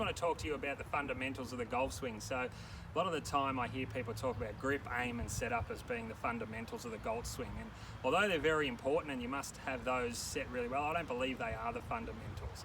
just want to talk to you about the fundamentals of the golf swing. So a lot of the time I hear people talk about grip, aim and setup as being the fundamentals of the golf swing, and although they're very important and you must have those set really well, I don't believe they are the fundamentals,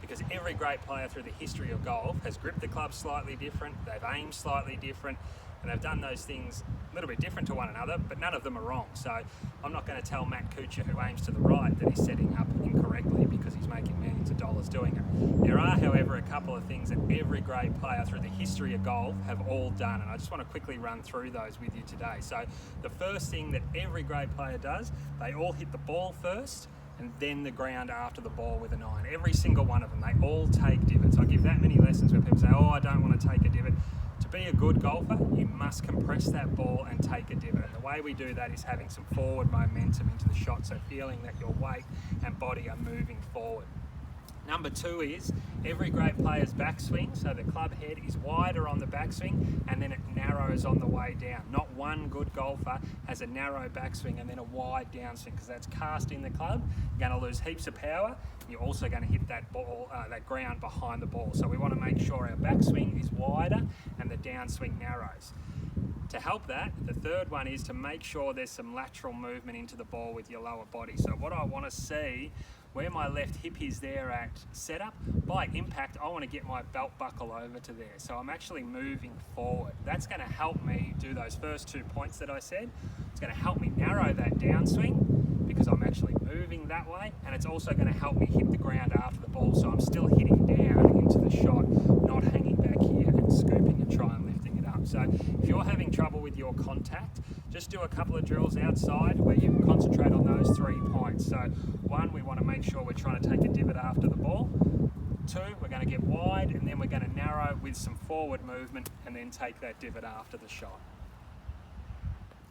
because every great player through the history of golf has gripped the club slightly different, they've aimed slightly different, and they've done those things a little bit different to one another, but none of them are wrong. So I'm not going to tell Matt Kuchar, who aims to the right, that he's setting up incorrectly because he's making millions of dollars doing it. There are, however, a couple of things that every great player through the history of golf have all done, and I just want to quickly run through those with you today. So the first thing that every great player does, they all hit the ball first and then the ground after the ball with an iron. Every single one of them, they all take divots. I give that many lessons where people say, oh, I don't want to take a divot. To be a good golfer, you must compress that ball and take a divot. And the way we do that is having some forward momentum into the shot, so feeling that your weight and body are moving forward. Number two is every great player's backswing, so the club head is wider on the backswing and then it narrows on the way down. Not one good golfer has a narrow backswing and then a wide downswing, because that's casting the club. You're going to lose heaps of power. You're also going to hit that ball, that ground behind the ball. So we want to make sure our backswing is wider and the downswing narrows. To help that, the third one is to make sure there's some lateral movement into the ball with your lower body. So what I want to see, where my left hip is there at setup, by impact I want to get my belt buckle over to there. So I'm actually moving forward. That's going to help me do those first 2 points that I said. It's going to help me narrow that downswing because I'm actually moving that way, and it's also going to help me hit the ground after the ball, so I'm still hitting down into the shot, not hanging back here and scooping and trying lifting it up. So if you're having trouble with your contact, just do a couple of drills outside where you concentrate on those 3 points. So one, we want to make sure we're trying to take a divot after the ball. Two, we're going to get wide, and then we're going to narrow with some forward movement and then take that divot after the shot.